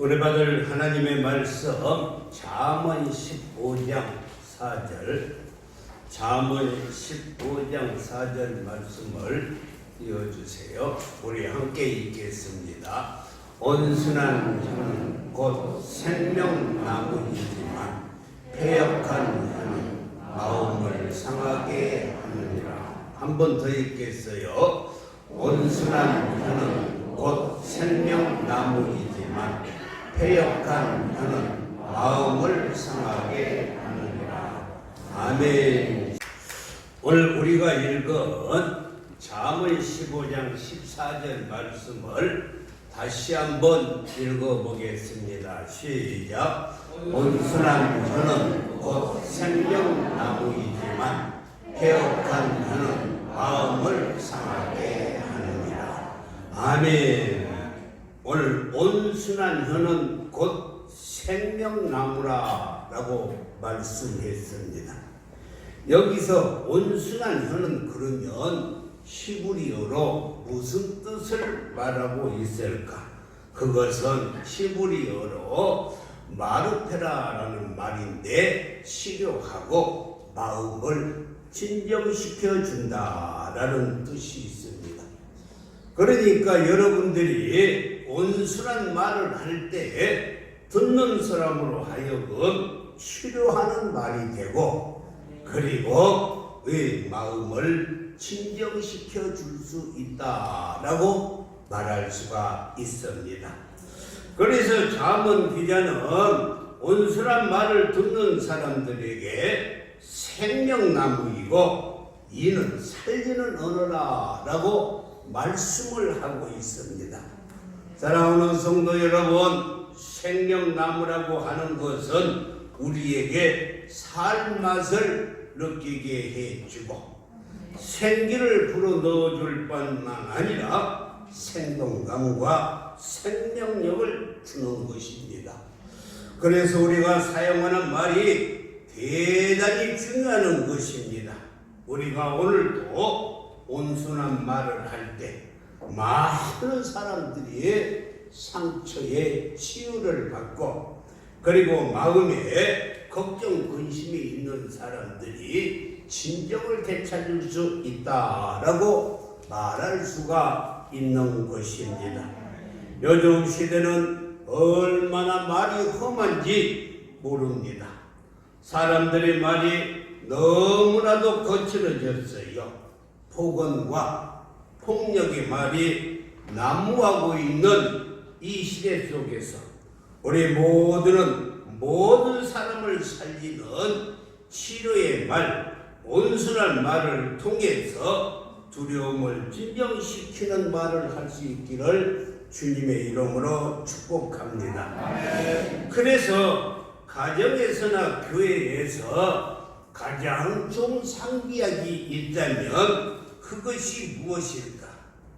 은혜 받을 하나님의 말씀 잠언 15장 4절 잠언 15장 4절 말씀을 띄워주세요. 우리 함께 읽겠습니다. 온순한 혀는 곧 생명나무이지만 패역한 혀는 마음을 상하게 하느니라. 한 번 더 읽겠어요. 온순한 혀는 곧 생명나무이지만 패역한 혀는 마음을 상하게 하느니라. 아멘. 오늘 우리가 읽은 잠언 15장 14절 말씀을 다시 한번 읽어보겠습니다. 시작. 온순한 혀는 곧 생명나무이지만 패역한 혀는 마음을 상하게 하느니라. 아멘. 오늘 온순한 혀는 곧 생명나무라고 말씀했습니다. 여기서 온순한 혀는 그러면 히브리어로 무슨 뜻을 말하고 있을까? 그것은 히브리어로 마르페라라는 말인데 치료하고 마음을 진정시켜 준다라는 뜻이 있습니다. 그러니까 여러분들이 온순한 말을 할 때 듣는 사람으로 하여금 치료하는 말이 되고, 그리고 마음을 진정시켜 줄 수 있다라고 말할 수가 있습니다. 그래서 잠언 기자는 온순한 말을 듣는 사람들에게 생명나무이고 이는 살리는 언어라라고 말씀을 하고 있습니다. 사랑하는 성도 여러분, 생명나무라고 하는 것은 우리에게 살맛을 느끼게 해주고 생기를 불어넣어줄 뿐만 아니라 생동감과 생명력을 주는 것입니다. 그래서 우리가 사용하는 말이 대단히 중요한 것입니다. 우리가 오늘도 온순한 말을 할 때 많은 사람들이 상처에 치유를 받고, 그리고 마음에 걱정, 근심이 있는 사람들이 진정을 되찾을 수 있다라고 말할 수가 있는 것입니다. 요즘 시대는 얼마나 말이 험한지 모릅니다. 사람들의 말이 너무나도 거칠어졌어요. 폭언과 폭력의 말이 난무하고 있는 이 시대 속에서 우리 모든 사람을 살리는 치료의 말, 온순한 말을 통해서 두려움을 진정시키는 말을 할 수 있기를 주님의 이름으로 축복합니다. 그래서 가정에서나 교회에서 가장 좀 상비약이 있다면 그것이 무엇일까?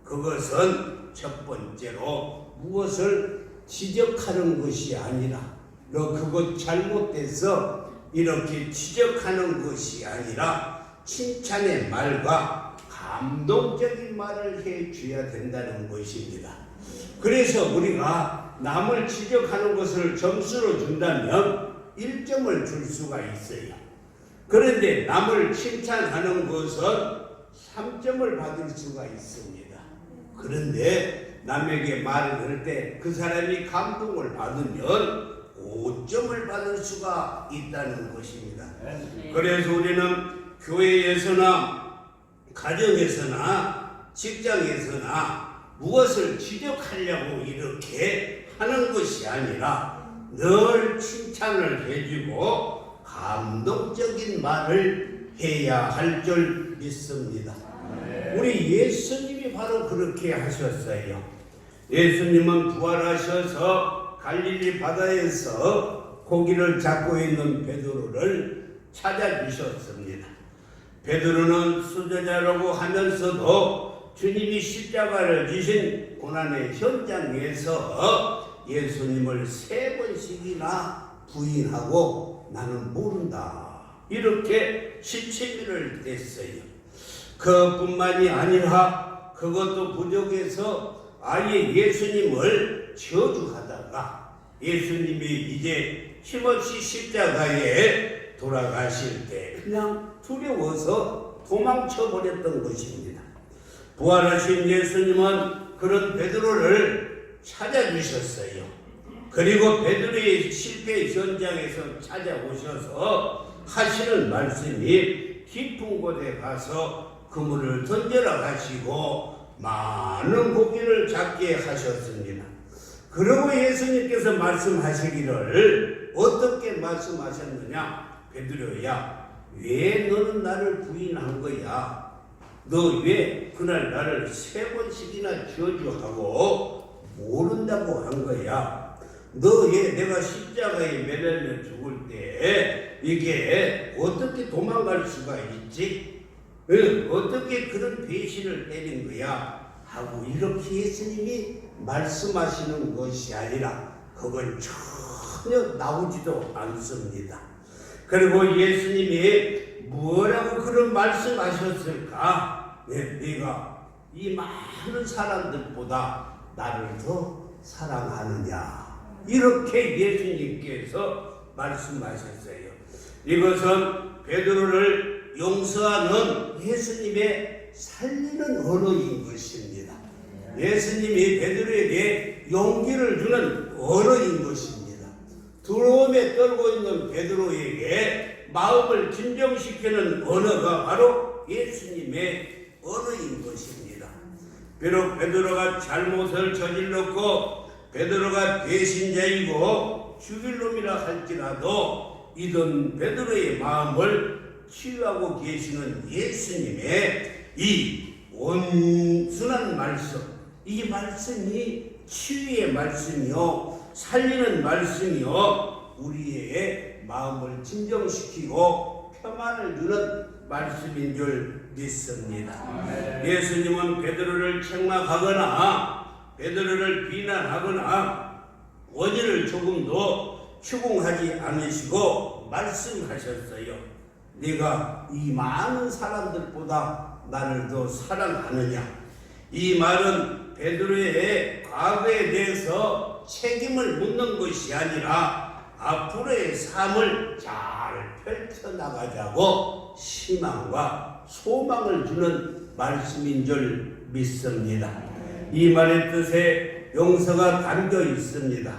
그것은 첫 번째로 무엇을 지적하는 것이 아니라, 너 그것 잘못돼서 이렇게 지적하는 것이 아니라 칭찬의 말과 감동적인 말을 해줘야 된다는 것입니다. 그래서 우리가 남을 지적하는 것을 점수로 준다면 1점을 줄 수가 있어요. 그런데 남을 칭찬하는 것은 3점을 받을 수가 있습니다. 그런데 남에게 말을 할 때 그 사람이 감동을 받으면 5점을 받을 수가 있다는 것입니다. 그래서 우리는 교회에서나 가정에서나 직장에서나 무엇을 지적하려고 이렇게 하는 것이 아니라 늘 칭찬을 해주고 감동적인 말을 해야 할 줄 믿습니다. 우리 예수님이 바로 그렇게 하셨어요. 예수님은 부활하셔서 갈릴리 바다에서 고기를 잡고 있는 베드로를 찾아주셨습니다. 베드로는 수제자라고 하면서도 주님이 십자가를 지신 고난의 현장에서 예수님을 3번씩이나 부인하고 나는 모른다, 이렇게 시체미를 댔어요. 그뿐만이 아니라 그것도 부족해서 아예 예수님을 저주하다가 예수님이 이제 힘없이 십자가에 돌아가실 때 그냥 두려워서 도망쳐 버렸던 것입니다. 부활하신 예수님은 그런 베드로를 찾아주셨어요. 그리고 베드로의 실패 현장에서 찾아오셔서 하시는 말씀이 깊은 곳에 가서 그물을 던져라 하시고 많은 고기를 잡게 하셨습니다. 그리고 예수님께서 말씀하시기를 어떻게 말씀하셨느냐? 베드로야, 왜 너는 나를 부인한 거야? 너 왜 그날 나를 3번씩이나 저주하고 모른다고 한 거야? 너 왜 내가 십자가에 매달려 죽을 때 이게 어떻게 도망갈 수가 있지? 어떻게 그런 배신을 때린 거야? 하고 이렇게 예수님이 말씀하시는 것이 아니라 그건 전혀 나오지도 않습니다. 그리고 예수님이 뭐라고 그런 말씀하셨을까? 네가 이 많은 사람들보다 나를 더 사랑하느냐? 이렇게 예수님께서 말씀하셨어요. 이것은 베드로를 용서하는 예수님의 살리는 언어인 것입니다. 예수님이 베드로에게 용기를 주는 언어인 것입니다. 두려움에 떨고 있는 베드로에게 마음을 진정시키는 언어가 바로 예수님의 언어인 것입니다. 비록 베드로가 잘못을 저질렀고 베드로가 배신자이고 죽일 놈이라 할지라도 이런 베드로의 마음을 치유하고 계시는 예수님의 이 온순한 말씀, 이 말씀이 치유의 말씀이요 살리는 말씀이요 우리의 마음을 진정시키고 평안을 주는 말씀인 줄 믿습니다. 예수님은 베드로를 책망하거나 베드로를 비난하거나 원인을 조금도 추궁하지 않으시고 말씀하셨어요. 네가 이 많은 사람들보다 나를 더 사랑하느냐? 이 말은 베드로의 과거에 대해서 책임을 묻는 것이 아니라 앞으로의 삶을 잘 펼쳐나가자고 희망과 소망을 주는 말씀인 줄 믿습니다. 이 말의 뜻에 용서가 담겨 있습니다.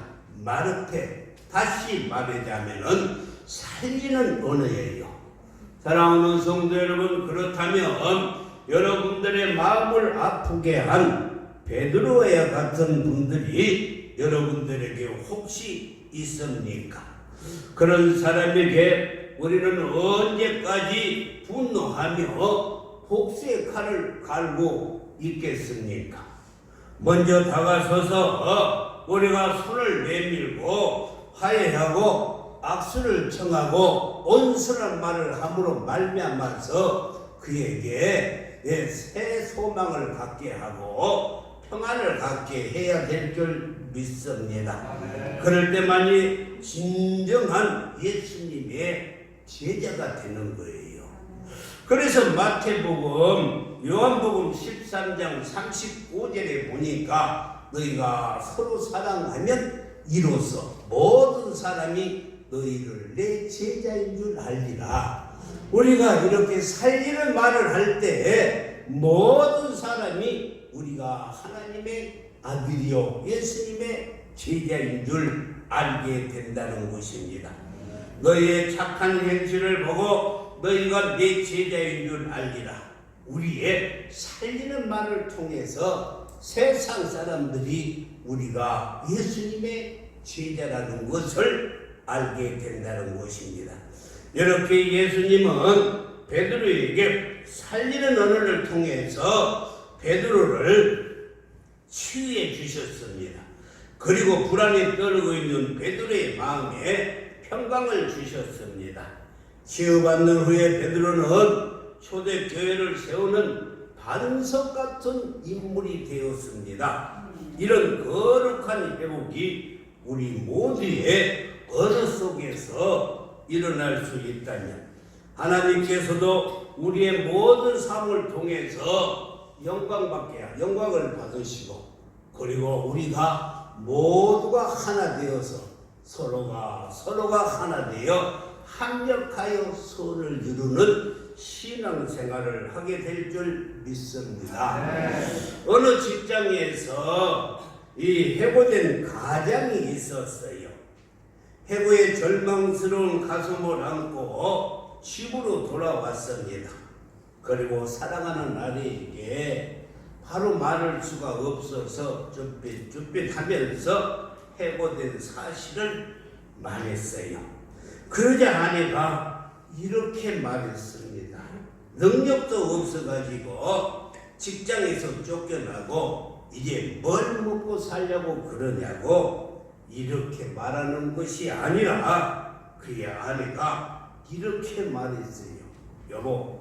마르테, 다시 말하자면은 살리는 언어예요. 사랑하는 성도 여러분, 그렇다면 여러분들의 마음을 아프게 한 베드로와 같은 분들이 여러분들에게 혹시 있습니까? 그런 사람에게 우리는 언제까지 분노하며 복수의 칼을 갈고 있겠습니까? 먼저 다가서서 우리가 손을 내밀고 화해하고 악수를 청하고 온순한 말을 함으로 말미암아서 그에게 새 소망을 갖게 하고 평안을 갖게 해야 될 줄 믿습니다. 그럴 때만이 진정한 예수님의 제자가 되는 거예요. 그래서 마태복음, 요한복음 13장 35절에 보니까 너희가 서로 사랑하면 이로써 모든 사람이 너희를 내 제자인 줄 알리라. 우리가 이렇게 살리는 말을 할 때 모든 사람이 우리가 하나님의 아들이요 예수님의 제자인 줄 알게 된다는 것입니다. 너희의 착한 행실을 보고 너희가 내 제자인 줄 알리라. 우리의 살리는 말을 통해서 세상 사람들이 우리가 예수님의 제자라는 것을 알게 된다는 것입니다. 이렇게 예수님은 베드로에게 살리는 언어를 통해서 베드로를 치유해 주셨습니다. 그리고 불안에 떨고 있는 베드로의 마음에 평강을 주셨습니다. 치유받는 후에 베드로는 초대교회를 세우는 반석 같은 인물이 되었습니다. 이런 거룩한 회복이 우리 모두의 언어 속에서 일어날 수 있다면 하나님께서도 우리의 모든 삶을 통해서 영광을 받으시고 그리고 우리가 모두가 하나 되어서 서로가 하나 되어 합력하여 선을 이루는 신앙생활을 하게 될 줄 믿습니다. 어느 직장에서 이 해고된 가장이 있었어요. 해고의 절망스러운 가슴을 안고 집으로 돌아왔습니다. 그리고 사랑하는 아내에게 바로 말할 수가 없어서 쭈삣쭈삣하면서 해고된 사실을 말했어요. 그러자 아내가 이렇게 말했습니다. 능력도 없어가지고 직장에서 쫓겨나고 이제 뭘 먹고 살려고 그러냐고 이렇게 말하는 것이 아니라 그의 아내가 이렇게 말했어요. 여보,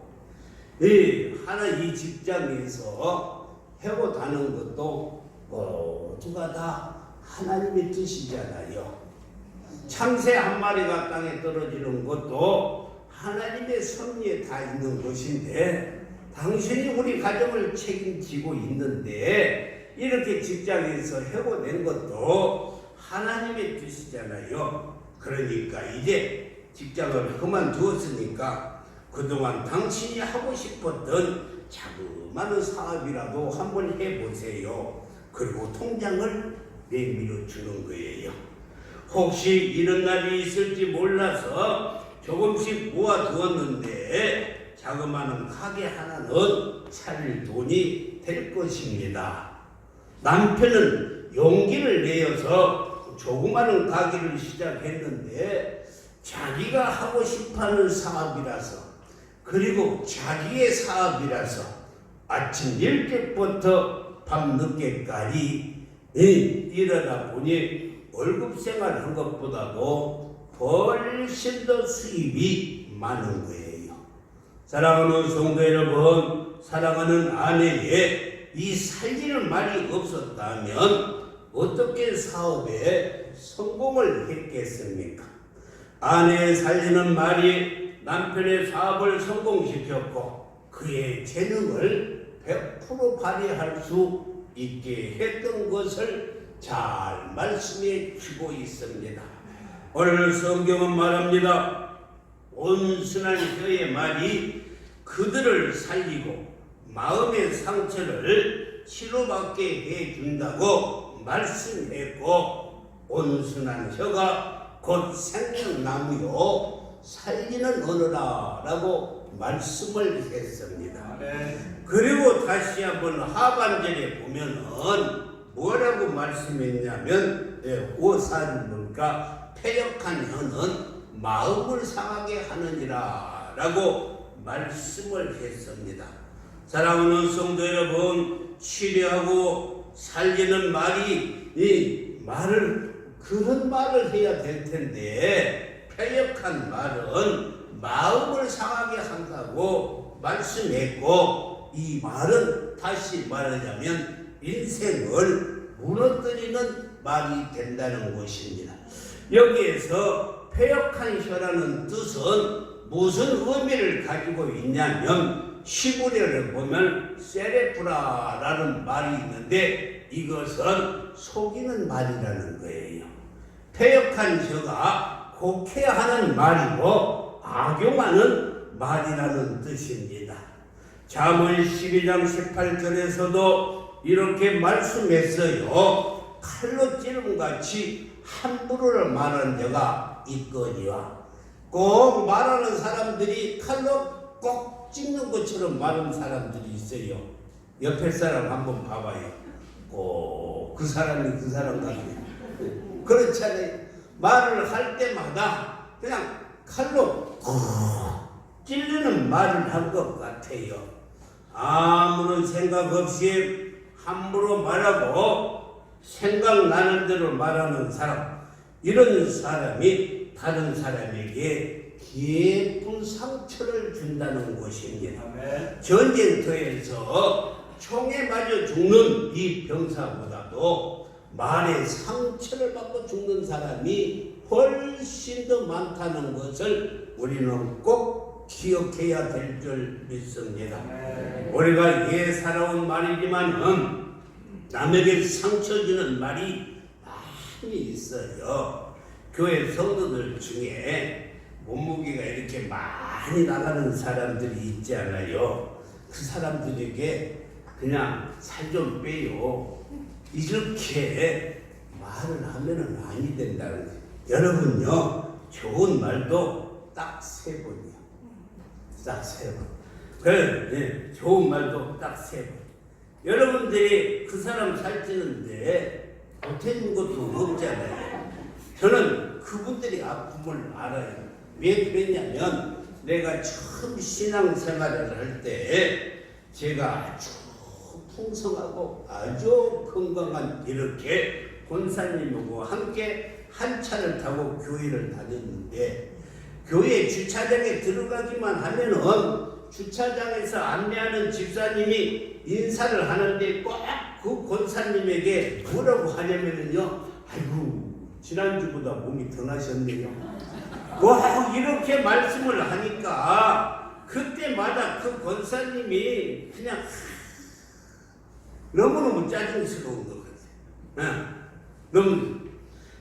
이 직장에서 해고다는 것도 모두가 다 하나님의 뜻이잖아요. 창새 한 마리가 땅에 떨어지는 것도 하나님의 섭리에 다 있는 것인데 당신이 우리 가정을 책임지고 있는데 이렇게 직장에서 해고된 것도 하나님의 뜻이잖아요. 그러니까 이제 직장을 그만두었으니까 그동안 당신이 하고 싶었던 자그마한 사업이라도 한번 해보세요. 그리고 통장을 내밀어 주는 거예요. 혹시 이런 날이 있을지 몰라서 조금씩 모아두었는데 자그마한 가게 하나는 차릴 돈이 될 것입니다. 남편은 용기를 내어서 조그마한 가게를 시작했는데 자기가 하고 싶어하는 사업이라서 그리고 자기의 사업이라서 아침 일찍부터 밤 늦게까지 일하다 보니 월급 생활한 것보다도 훨씬 더 수입이 많은 거예요. 사랑하는 성도 여러분, 사랑하는 아내의 이 살리는 말이 없었다면 어떻게 사업에 성공을 했겠습니까? 아내의 살리는 말이 남편의 사업을 성공시켰고 그의 재능을 100% 발휘할 수 있게 했던 것을 잘 말씀해 주고 있습니다. 오늘 성경은 말합니다. 온순한 혀의 말이 그들을 살리고 마음의 상처를 치료받게 해준다고 말씀했고 온순한 혀가 곧 생명나무요 살리는 언어라 라고 말씀을 했습니다. 그리고 다시 한번 하반절에 보면은 뭐라고 말씀했냐면 5살문과 패역한 혀는 마음을 상하게 하느니라 라고 말씀을 했습니다. 사랑하는 성도 여러분, 치료하고 살리는 말이 그런 말을 해야 될 텐데 패역한 말은 마음을 상하게 한다고 말씀했고 이 말은 다시 말하자면 인생을 무너뜨리는 말이 된다는 것입니다. 여기에서 패역한 혀라는 뜻은 무슨 의미를 가지고 있냐면 시구려를 보면 세레프라라는 말이 있는데 이것은 속이는 말이라는 거예요. 패역한 혀가 곡해하는 말이고 악용하는 말이라는 뜻입니다. 잠언 12장 18절에서도 이렇게 말씀했어요. 칼로 찌름같이 함부로 말하는 자가 있거니와 꼭 말하는 사람들이 칼로 꼭 찝는 것처럼 말하는 사람들이 있어요. 옆에 사람 한번 봐봐요. 꼭 그 사람이 그 사람 같아요. 그렇잖아요. 말을 할 때마다 그냥 칼로 찌르는 말을 한 것 같아요. 아무런 생각 없이 함부로 말하고 생각나는 대로 말하는 사람, 이런 사람이 다른 사람에게 깊은 상처를 준다는 것입니다. 전쟁터에서 총에 맞아 죽는 이 병사보다도 말에 상처를 받고 죽는 사람이 훨씬 더 많다는 것을 우리는 꼭 기억해야 될 줄 믿습니다. 우리가 살아온 말이지만 남에게 상처 주는 말이 많이 있어요. 교회 성도들 중에 몸무게가 이렇게 많이 나가는 사람들이 있지 않아요? 그 사람들에게 그냥 살 좀 빼요, 이렇게 말을 하면은 아니 된다는 거예요. 여러분요, 좋은 말도 딱 3번이요. 딱 3번. 그래, 좋은 말도 딱 3번. 여러분들이 그 사람 살찌는데 보태준 것도 없잖아요. 저는 그분들이 아픔을 알아요. 왜 그랬냐면, 내가 처음 신앙생활을 할 때 제가 아주 풍성하고 아주 건강한 이렇게 권사님하고 함께 한 차를 타고 교회를 다녔는데, 교회 주차장에 들어가기만 하면은 주차장에서 안내하는 집사님이 인사를 하는데 꼭 그 권사님에게 뭐라고 하냐면은요, 아이고 지난주보다 몸이 더 나셨네요. 와, 이렇게 말씀을 하니까 그때마다 그 권사님이 그냥 너무너무 짜증스러운 것 같아요. 너무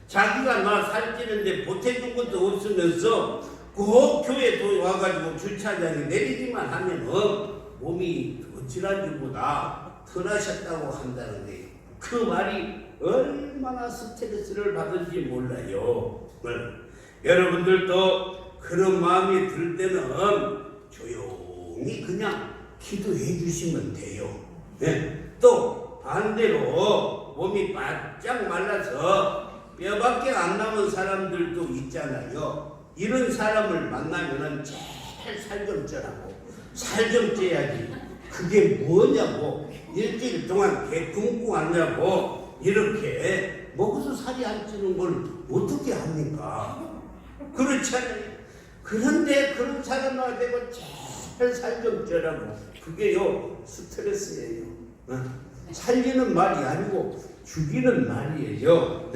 자기가 나 살찌는데 보태준 것도 없으면서 꼭 교회에 와가지고 주차장에 내리기만 하면은 몸이 지난주보다 덜 하셨다고 한다는 거예요. 그 말이 얼마나 스트레스를 받은지 몰라요. 여러분들도 그런 마음이 들 때는 조용히 그냥 기도해 주시면 돼요. 또 반대로 몸이 바짝 말라서 뼈밖에 안 남은 사람들도 있잖아요. 이런 사람을 만나면은 제일 살 좀 쪄라고, 살 좀 쪄야지. 그게 뭐냐고, 일주일 동안 개 굶고 왔냐고, 이렇게 먹어서 살이 안 찌는 걸 어떻게 합니까? 그렇잖아요. 그런데 그런 사람만 되고 제일 살 좀 쪄라고, 그게요 스트레스예요. 살리는 말이 아니고 죽이는 말이에요.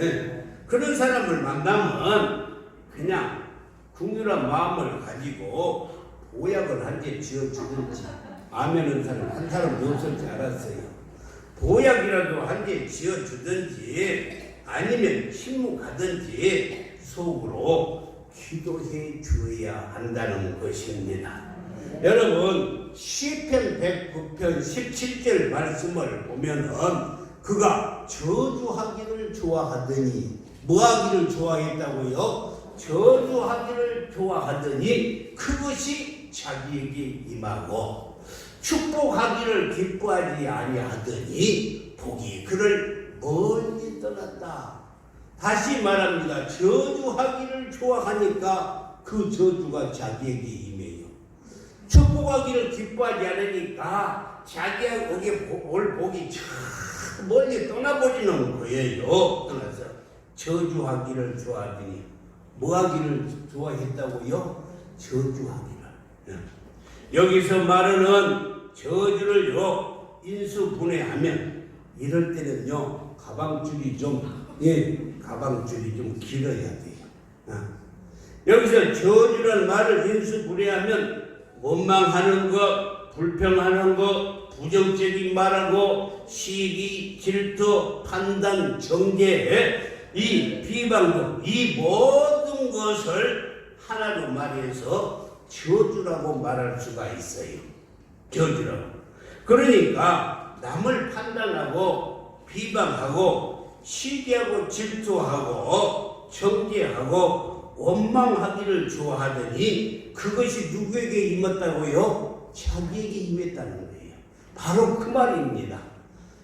그런 사람을 만나면 그냥 긍휼한 마음을 가지고 보약을 한 개 지어주든지, 아멘은 사람 한 사람도 없을 줄 알았어요. 보약이라도 한 개 지어주든지 아니면 침묵하든지 속으로 기도해 주어야 한다는 것입니다. 여러분, 시편 109편 17절 말씀을 보면은 그가 저주하기를 좋아하더니, 뭐하기를 좋아했다고요? 저주하기를 좋아하더니 그것이 자기에게 임하고, 축복하기를 기뻐하지 아니하더니 복이 그를 멀리 떠났다. 다시 말합니다. 저주하기를 좋아하니까 그 저주가 자기에게 임해요. 축복하기를 기뻐하지 않으니까 자기에게 올 복이 참 멀리 떠나버리는 거예요. 떠나서 저주하기를 좋아하더니 뭐하기를 좋아했다고요? 저주하기를. 여기서 말하는 저주를요 인수분해하면, 이럴 때는요 가방줄이 좀 길어야 돼요. 여기서 저주라는 말을 인수분해하면 원망하는 것, 불평하는 것, 부정적인 말하고, 시기, 질투, 판단, 정죄, 이 비방도, 이 모든 것을 하나로 말해서 저주라고 말할 수가 있어요. 저주라고. 그러니까 남을 판단하고 비방하고 시기하고 질투하고 정죄하고 원망하기를 좋아하더니 그것이 누구에게 임했다고요? 자기에게 임했다는 거예요. 바로 그 말입니다.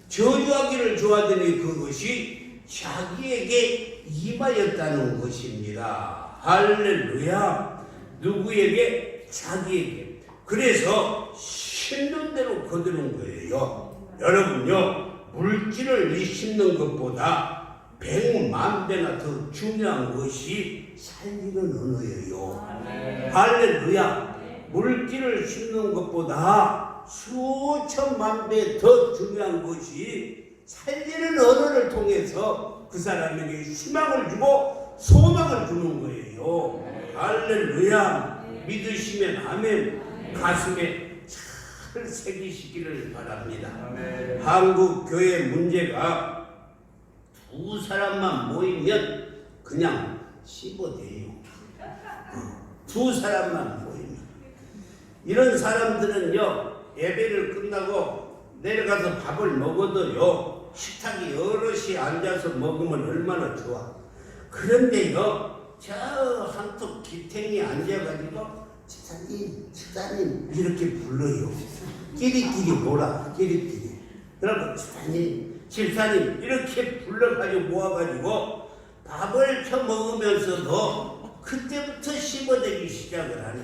저주하기를 좋아하더니 그것이 자기에게 임하였다는 것입니다. 할렐루야. 누구에게? 자기에게. 그래서 심는 대로 거두는 거예요. 여러분요, 물질을 심는 것보다 100만 배나 더 중요한 것이 살리는 언어예요. 할렐루야. 물질을 심는 것보다 수천만 배 더 중요한 것이 살리는 언어를 통해서 그 사람에게 희망을 주고 소망을 주는 거예요. 할렐루야. 믿으시면 아멘. 가슴에 잘 새기시기를 바랍니다. 한국 교회 문제가 두 사람만 모이면 그냥 씹어대요. 두 사람만 보이면. 이런 사람들은요, 예배를 끝나고 내려가서 밥을 먹어도요, 식탁에 여럿이 앉아서 먹으면 얼마나 좋아. 그런데요, 저 한쪽 기탱이 앉아가지고 집사님 이렇게 불러요. 끼리끼리 몰아, 끼리끼리. 그러고 집사님 이렇게 불러가지고 모아가지고 밥을 처먹으면서도 그때부터 씹어대기 시작을 하네.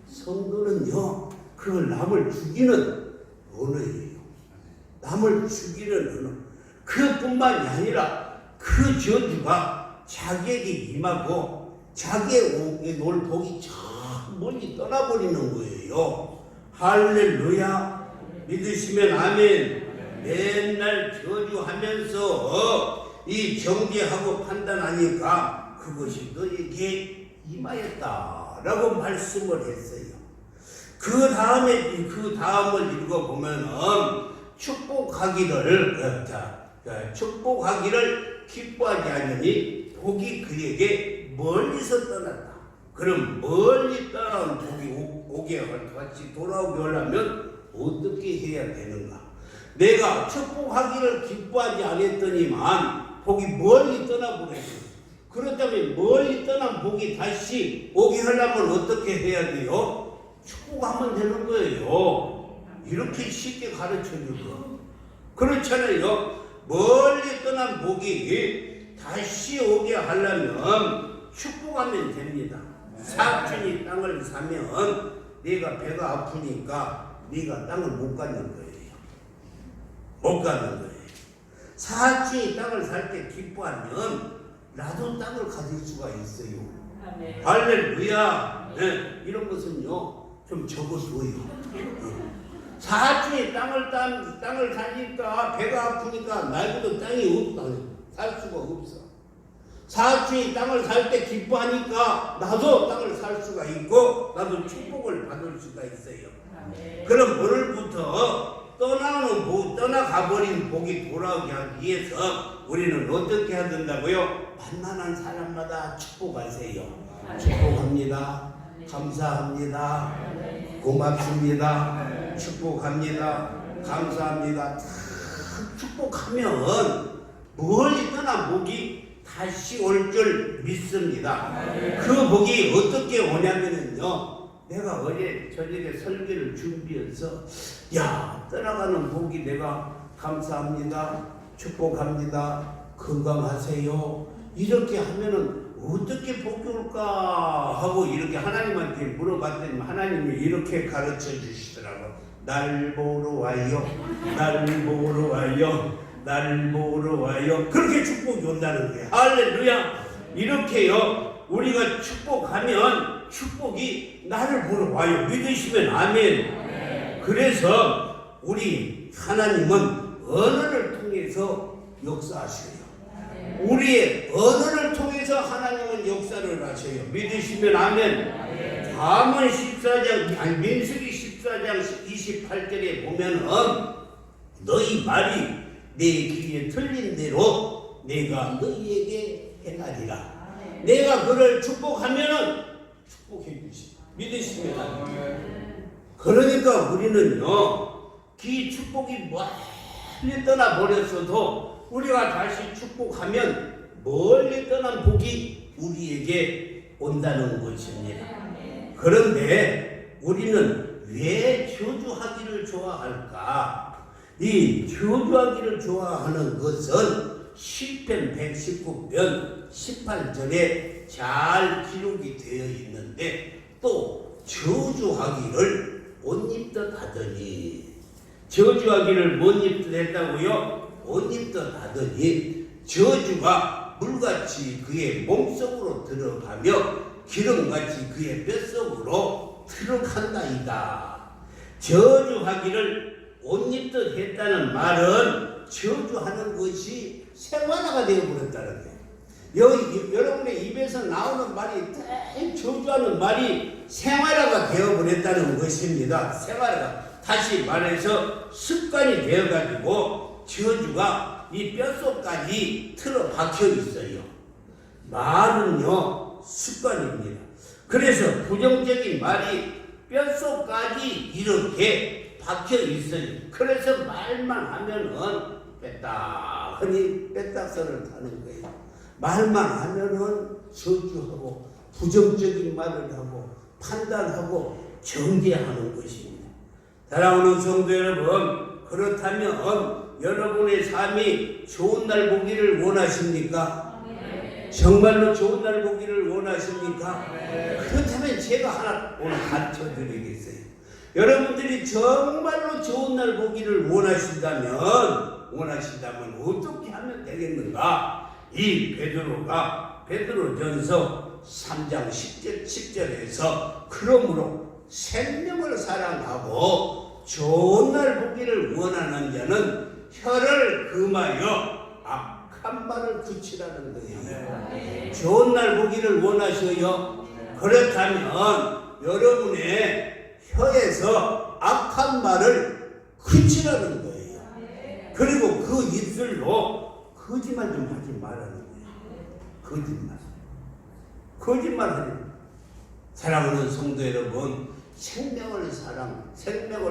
성도는요, 그걸 남을 죽이는 언어예요. 남을 죽이는 언어. 그뿐만이 아니라 그 저주가 자기에게 임하고 자기의 올 복이 저 멀리 떠나버리는 거예요. 할렐루야. 믿으시면 아멘. 맨날 저주하면서 이 정죄하고 판단하니까 그것이 너에게 임하였다라고 말씀을 했어요. 그 다음을 읽어보면은 축복하기를 기뻐하지 않으니 복이 그에게 멀리서 떠났다. 그럼 멀리 떠나온 복이 오게 같이 돌아오게 하려면 어떻게 해야 되는가? 내가 축복하기를 기뻐하지 않았더니만 복이 멀리 떠나버렸어. 그렇다면 멀리 떠난 복이 다시 오게 하려면 어떻게 해야 돼요? 축복하면 되는 거예요. 이렇게 쉽게 가르쳐주고. 그렇잖아요. 멀리 떠난 복이 다시 오게 하려면 축복하면 됩니다. 사촌이 땅을 사면 네가 배가 아프니까 네가 땅을 못 갖는 거예요. 못 갖는 거예요. 사촌이 땅을 살 때 기뻐하면 나도 땅을 가질 수가 있어요. 할렐루야. 네, 이런 것은요 좀 적어줘요. 사촌이 땅을 사니까 배가 아프니까 나에게도 땅이 없다. 살 수가 없어. 사촌이 땅을 살 때 기뻐하니까 나도 땅을 살 수가 있고 나도 축복을 받을 수가 있어요. 그럼 오늘부터 떠나가버린 복이 돌아오게 하기 위해서 우리는 어떻게 해야 된다고요? 만나는 사람마다 축복하세요. 축복합니다. 감사합니다. 고맙습니다. 축복합니다. 감사합니다. 축복하면 멀리 떠난 복이 다시 올 줄 믿습니다. 그 복이 어떻게 오냐면요, 내가 어제 저녁에 설교를 준비해서 떠나가는 복이 내가 감사합니다, 축복합니다, 건강하세요 이렇게 하면은 어떻게 복이 올까 하고 이렇게 하나님한테 물어봤더니 하나님이 이렇게 가르쳐 주시더라고. 날 보러 와요, 날 보러 와요, 날 보러 와요. 그렇게 축복이 온다는 거예요. 할렐루야. 이렇게요 우리가 축복하면 축복이 나를 보러 와요. 믿으시면 아멘. 그래서 우리 하나님은 언어를 통해서 역사하셔요. 우리의 언어를 통해서 하나님은 역사를 하셔요. 믿으시면 아멘. 다음은 민수기 14장 28절에 보면은 너희 말이 내 귀에 틀린 대로 내가 너희에게 행하리라. 내가 그를 축복하면은 축복해 주시. 믿으시면 아멘. 그러니까 우리는요 그 축복이 멀리 떠나버렸어도 우리가 다시 축복하면 멀리 떠난 복이 우리에게 온다는 것입니다. 그런데 우리는 왜 저주하기를 좋아할까? 이 저주하기를 좋아하는 것은 시편 119편 18절에 잘 기록이 되어 있는데 또 저주하기를 못 입듯 하더니 저주하기를 못 입듯 했다고요? 못 입듯 하더니 저주가 물같이 그의 몸속으로 들어가며 기름같이 그의 뼛속으로 들어간다이다. 저주하기를 못 입듯 했다는 말은 저주하는 것이 생활화가 되어버렸다는 거예요. 여러분의 입에서 나오는 말이 저주하는 말이 생활화가 되어버렸다는 것입니다. 생활화가. 다시 말해서 습관이 되어가지고 저주가 이 뼛속까지 틀어박혀 있어요. 말은요 습관입니다. 그래서 부정적인 말이 뼛속까지 이렇게 박혀 있어요. 그래서 말만 하면은 빼딱하니 빼딱선을 타는 거예요. 말만 하면은 저주하고 부정적인 말을 하고 판단하고 정죄하는 것입니다. 사랑하는 성도 여러분, 그렇다면 여러분의 삶이 좋은 날 보기를 원하십니까? 정말로 좋은 날 보기를 원하십니까? 그렇다면 제가 하나 오늘 가르쳐 드리겠어요. 여러분들이 정말로 좋은 날 보기를 원하신다면 어떻게 하면 되겠는가? 이 베드로전서 3장 10절에서 그러므로 생명을 사랑하고 좋은 날 보기를 원하는 자는 혀를 금하여 악한 말을 그치라는 거예요. 좋은 날 보기를 원하셔요? 그렇다면 여러분의 혀에서 악한 말을 그치라는 거예요. 그리고 그 입술로 거짓말 좀 하지 말라는 거예요. 거짓말 하는. 사랑하는 성도 여러분, 생명을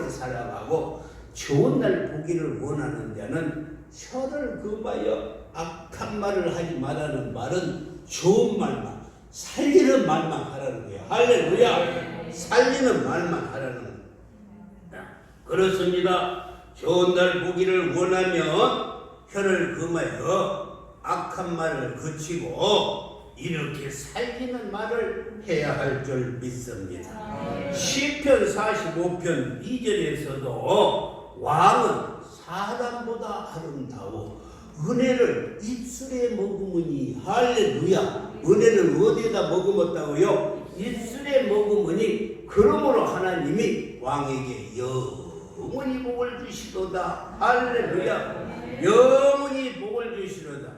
사랑하고 좋은 날 보기를 원하는 자는 혀를 금하여 악한 말을 하지 말라는 말은 좋은 말만, 살리는 말만 하라는 거예요. 할렐루야! 살리는 말만 하라는 거예요. 그렇습니다. 좋은 날 보기를 원하면 혀를 금하여 악한 말을 그치고 이렇게 살리는 말을 해야 할 줄 믿습니다. 시편 45편 2절에서도 왕은 사람보다 아름다워 은혜를 입술에 머금으니, 할렐루야, 은혜를 어디에다 머금었다고요? 입술에 머금으니, 그러므로 하나님이 왕에게 영원히 복을 주시도다. 할렐루야, 영원히 복을 주시도다.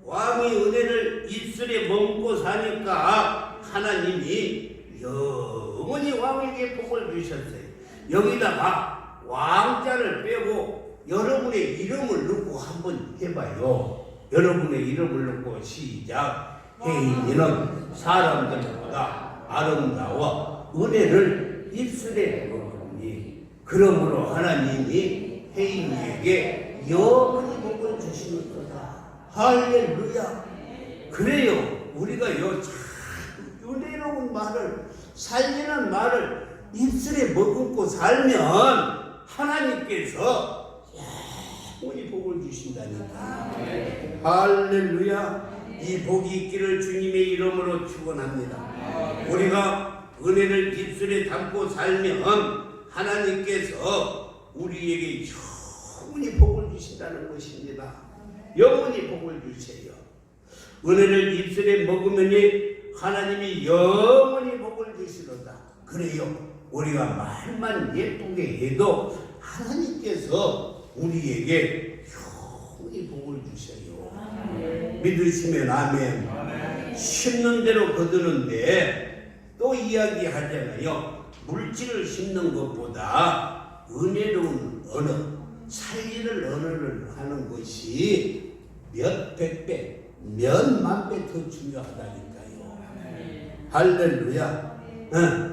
왕이 은혜를 입술에 머금고 사니까 하나님이 영원히 왕에게 복을 주셨어요. 여기다가 왕자를 빼고 여러분의 이름을 넣고 한번 해봐요. 여러분의 이름을 넣고 시작. 혜인이는 사람들보다 아름다워 은혜를 입술에 머금으니, 그러므로 하나님이 혜인이에게 영원히 복을 주시는 거다. 할렐루야. 그래요, 우리가요 은혜로운 말을, 살리는 말을 입술에 머금고 살면 하나님께서 영원히 복을 주신다니까. 할렐루야. 이 복이 있기를 주님의 이름으로 축원합니다. 우리가 은혜를 입술에 담고 살면 하나님께서 우리에게 영원히 복을 주신다는 것입니다. 영원히 복을 주세요. 은혜를 입술에 먹으면 하나님이 영원히 복을 주시도다. 그래요, 우리가 말만 예쁘게 해도 하나님께서 우리에게 영원히 복을 주셔요. 믿으시면 아멘. 심는 대로 거두는데 또 이야기하잖아요. 물질을 심는 것보다 은혜로운 언어, 살리는 언어를 하는 것이 몇 백배, 몇 만배 더 중요하다니까요. 할렐루야.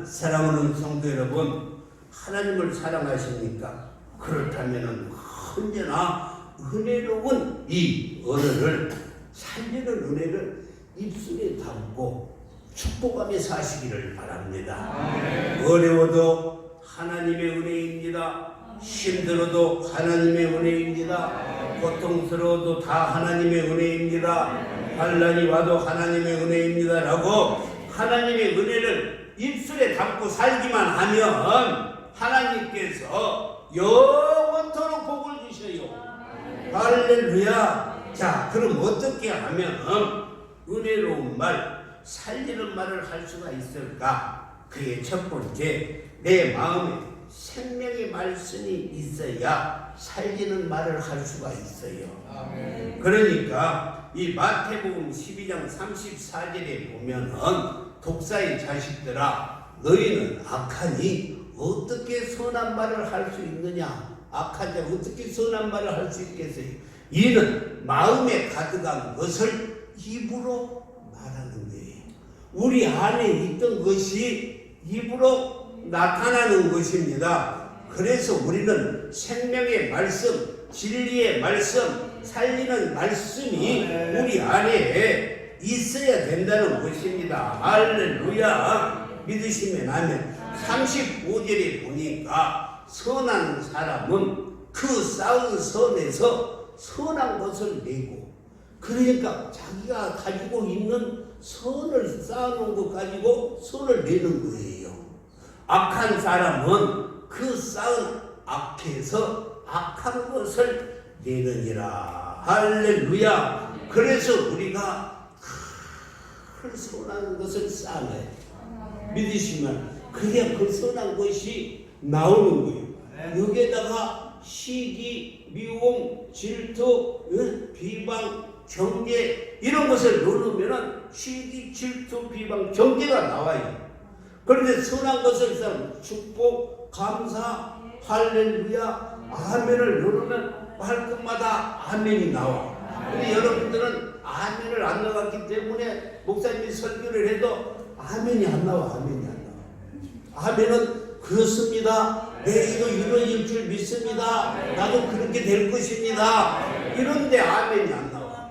사랑하는 성도 여러분, 하나님을 사랑하십니까? 그렇다면 언제나 은혜로운 이 언어를, 살리는 은혜를 입술에 담고 축복하며 사시기를 바랍니다. 어려워도 하나님의 은혜입니다. 힘들어도 하나님의 은혜입니다. 고통스러워도 다 하나님의 은혜입니다. 환난이 와도 하나님의 은혜입니다 라고 하나님의 은혜를 입술에 담고 살기만 하면 하나님께서 영원토록 복을 주셔요. 할렐루야. 자, 그럼 어떻게 하면 은혜로운 말, 살리는 말을 할 수가 있을까? 그의 첫 번째, 내 마음에 생명의 말씀이 있어야 살리는 말을 할 수가 있어요. 아멘. 그러니까 이 마태복음 12장 34절에 보면은 독사의 자식들아, 너희는 악하니 어떻게 선한 말을 할 수 있느냐? 악한 자 어떻게 선한 말을 할 수 있겠어요? 이는 마음에 가득한 것을 입으로 말하는 거예요. 우리 안에 있던 것이 입으로 나타나는 것입니다. 그래서 우리는 생명의 말씀, 진리의 말씀, 살리는 말씀이 우리 안에 있어야 된다는 것입니다. 할렐루야. 믿으시면 아멘. 35절에 보니까 선한 사람은 그 쌓은 선에서 선한 것을 내고, 그러니까 자기가 가지고 있는 선을 쌓아놓은 것 가지고 선을 내는 거예요. 악한 사람은 그 쌓은 악해서 악한 것을 내느니라. 할렐루야. 그래서 우리가 큰 선한 것을 쌓아놔요. 믿으시면 그래야 그 선한 것이 나오는 거예요. 여기에다가 시기, 미움, 질투, 비방, 정죄 이런 것을 넣으면 시기, 질투, 비방, 정죄가 나와요. 그런데 선한 것을 쌓으면 축복, 감사, 할렐루야, 아멘을 누르면 말끝마다 아멘이 나와. 근데 여러분들은 아멘을 안 넣었기 때문에 목사님이 설교를 해도 아멘이 안 나와. 아멘이 안 나와. 아멘은 그렇습니다. 내일도 이루어질 줄 믿습니다. 나도 그렇게 될 것입니다. 이런데 아멘이 안 나와.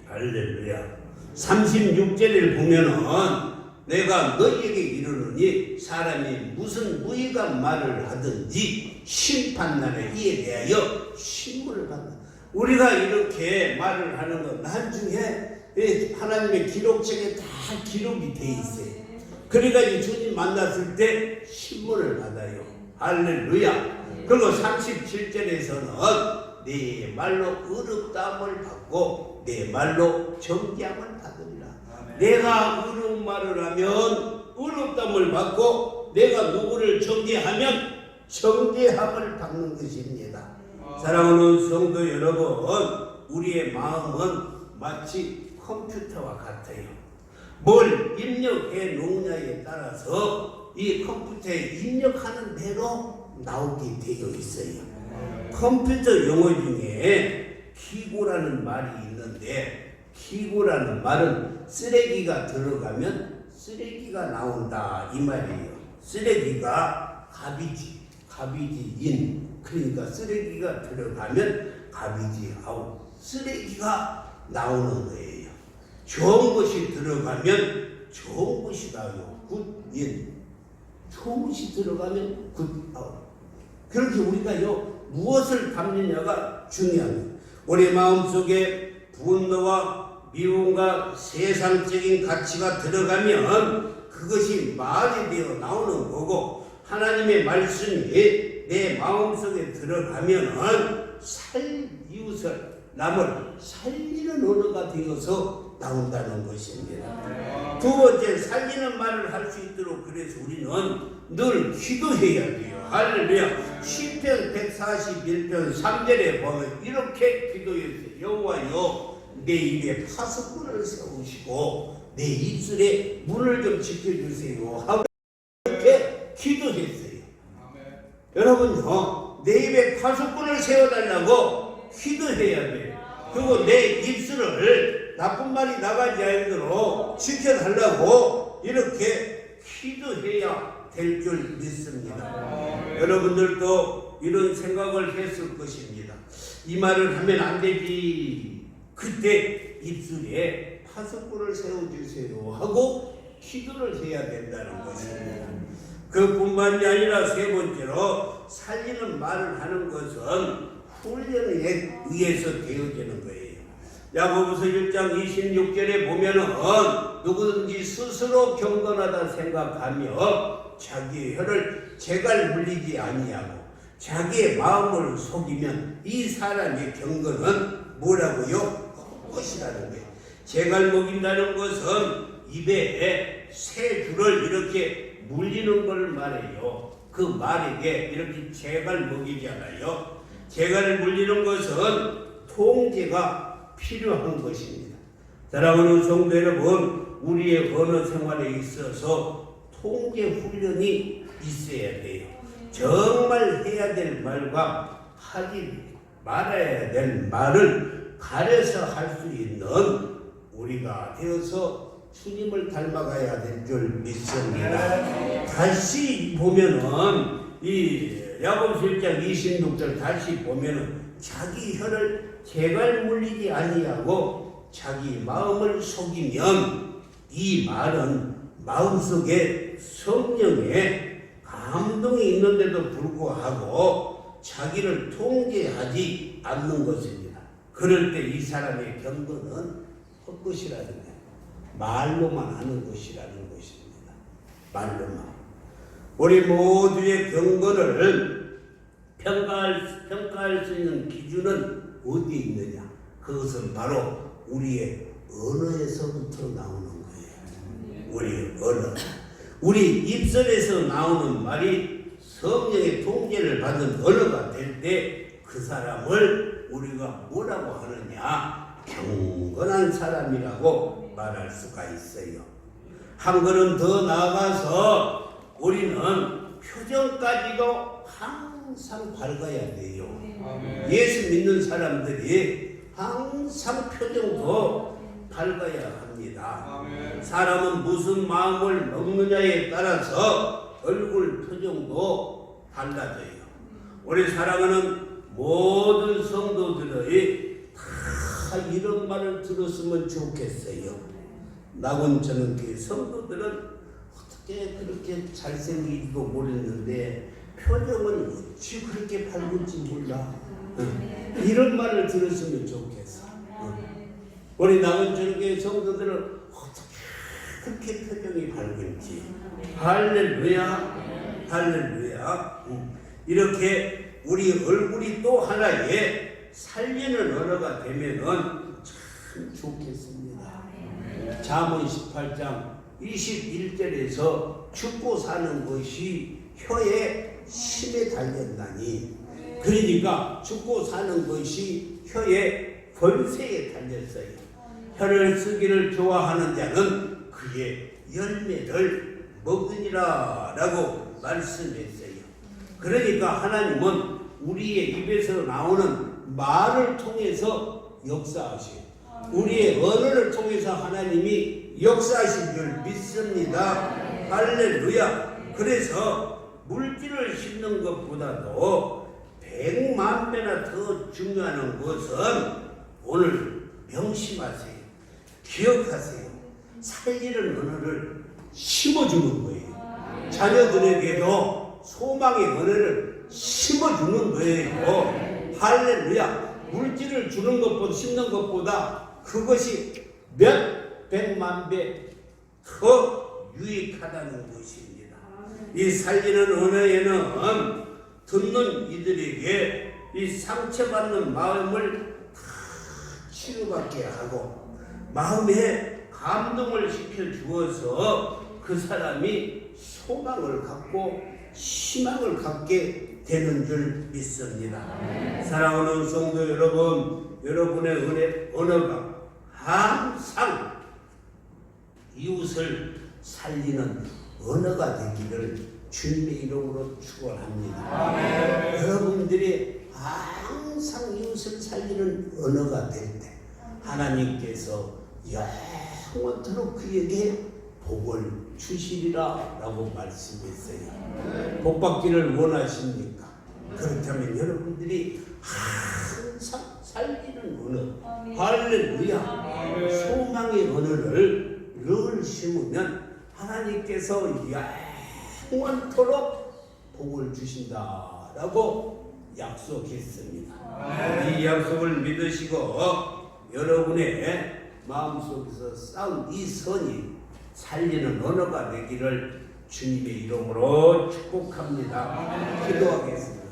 할렐루야. 36절을 보면은 내가 너희에게 이르노니 사람이 무슨 무익한 말을 하든지 심판날에 이에 대하여 신문을 받는다. 우리가 이렇게 말을 하는 건 나중에 하나님의 기록책에 다 기록이 돼 있어요. 그러니까 주님 만났을 때 신문을 받아요. 할렐루야. 그리고 37절에서는 네 말로 의롭다함을 받고 내 말로 정죄함을 받으리라. 내가 의로운 말을 하면 의롭다함을 받고 내가 누구를 정죄하면 정죄함을 받는 것입니다. 사랑하는 성도 여러분, 우리의 마음은 마치 컴퓨터와 같아요. 뭘 입력해 놓느냐에 따라서 이 컴퓨터에 입력하는 대로 나오게 되어 있어요. 컴퓨터 용어 중에 기고라는 말이 있는데, 기고라는 말은 쓰레기가 들어가면 쓰레기가 나온다 이 말이에요. 쓰레기가 갑이지 인, 그러니까 쓰레기가 들어가면 갑이지 아웃, 쓰레기가 나오는 거예요. 좋은 것이 들어가면 좋은 것이 나와요. 굿 인. 좋은 것이 들어가면 굿 아웃. 그렇게 우리가요 무엇을 담느냐가 중요합니다. 우리 마음속에 분노와 미움과 세상적인 가치가 들어가면 그것이 말이 되어 나오는 거고, 하나님의 말씀이 내 마음속에 들어가면 이웃을 남을 살리는 언어가 되어서 나온다는 것입니다. 두 번째, 살리는 말을 할 수 있도록 그래서 우리는 늘 기도해야 돼요. 할렐루야. 시편 141편 3절에 보면 이렇게 기도했어요. 여호와여, 내 입에 파수꾼을 세우시고 내 입술에 문을 좀 지켜주세요 하고 이렇게 기도했어요. 여러분요, 내 입에 파수꾼을 세워달라고 기도해야 돼요. 그리고 내 입술을 나쁜 말이 나가지 않도록 지켜달라고 이렇게 기도해야 될 줄 믿습니다. 여러분들도 이런 생각을 했을 것입니다. 이 말을 하면 안 되지. 그때 입술에 파수꾼을 세워주세요 하고 기도를 해야 된다는 것입니다. 그뿐만이 아니라 세 번째로 살리는 말을 하는 것은 훈련에 의해서 되어지는 거예요. 야고보서 1장 26절에 보면은 누구든지 스스로 경건하다 생각하며 자기의 혀를 재갈 물리지 아니하고 자기의 마음을 속이면 이 사람의 경건은 뭐라고요? 헛것이라는 거예요. 재갈 먹인다는 것은 입에 새 줄을 이렇게 물리는 걸 말해요. 그 말에게 이렇게 재갈 먹이잖아요. 재갈을 물리는 것은 통제가 필요한 것입니다. 사랑하는 성도 여러분, 우리의 언어 생활에 있어서 통제 훈련이 있어야 돼요. 정말 해야 될 말과 하지 말아야 될 말을 가려서 할 수 있는 우리가 되어서 주님을 닮아가야 될 줄 믿습니다. 다시 보면은 이 야고보서 1장 26절 다시 보면은 자기 혀를 재갈 물리지 아니하고 자기 마음을 속이면 이 말은 마음속에 성령의 감동이 있는데도 불구하고 자기를 통제하지 않는 것입니다. 그럴 때 이 사람의 경건은 헛것이라는 거예요. 말로만 하는 것이라는 것입니다. 말로만. 우리 모두의 경건을 평가할 수 있는 기준은 어디에 있느냐? 그것은 바로 우리의 언어에서부터 나오는 거예요. 우리의 언어. 우리 입술에서 나오는 말이 성령의 통제를 받은 언어가 될 때 그 사람을 우리가 뭐라고 하느냐? 경건한 사람이라고 말할 수가 있어요. 한 걸음 더 나아가서 우리는 표정까지도 항상 밝아야 돼요. 예수 믿는 사람들이 항상 표정도 밝아야 합니다. 사람은 무슨 마음을 먹느냐에 따라서 얼굴 표정도 달라져요. 우리 사랑하는 모든 성도들의 다 이런 말을 들었으면 좋겠어요. 나곤처럼 성도들은 어떻게 그렇게 잘생기고 모르는데 표정은 어찌 그렇게 밝은지 몰라. 이런 말을 들었으면 좋겠어. 우리 나곤처럼 성도들은 어떻게 그렇게 표정이 밝은지. 할렐루야. 할렐루야. 이렇게 우리 얼굴이 또 하나의 살리는 언어가 되면은 참 좋겠습니다. 잠언 18장 21절에서 죽고 사는 것이 혀에 심에 달렸나니, 그러니까 죽고 사는 것이 혀에 벌새에 달렸어요. 혀를 쓰기를 좋아하는 자는 그의 열매를 먹으니라 라고 말씀했어요. 그러니까 하나님은 우리의 입에서 나오는 말을 통해서 역사하시고 우리의 언어를 통해서 하나님이 역사하신 줄 믿습니다. 할렐루야. 그래서 물질을 심는 것보다도 100만 배나 더 중요한 것은 오늘 명심하세요. 기억하세요. 살리는 언어를 심어주는 거예요. 자녀들에게도 소망의 언어를 심어주는 거예요. 할렐루야. 물질을 주는 것보다 심는 것보다 그것이 몇 백만 배 더 유익하다는 것입니다. 이 살리는 언어에는 듣는 이들에게 이 상처받는 마음을 다 치유받게 하고 마음에 감동을 시켜주어서 그 사람이 소망을 갖고 희망을 갖게 되는 줄 믿습니다. 사랑하는 성도 여러분, 여러분의 언어가 항상 이웃을 살리는 언어가 되기를 주님의 이름으로 축원합니다. 여러분들이 항상 이웃을 살리는 언어가 될 때 하나님께서 영원토록 그에게 복을 주시리라 라고 말씀했어요. 복 받기를 원하십니까? 그렇다면 여러분들이 항상 살리는 언어, 할렐루야, 소망의 언어를 늘 심으면 하나님께서 영원토록 복을 주신다라고 약속했습니다. 이 약속을 믿으시고 여러분의 마음속에서 쌓은 이 선이 살리는 언어가 되기를 주님의 이름으로 축복합니다. 기도하겠습니다.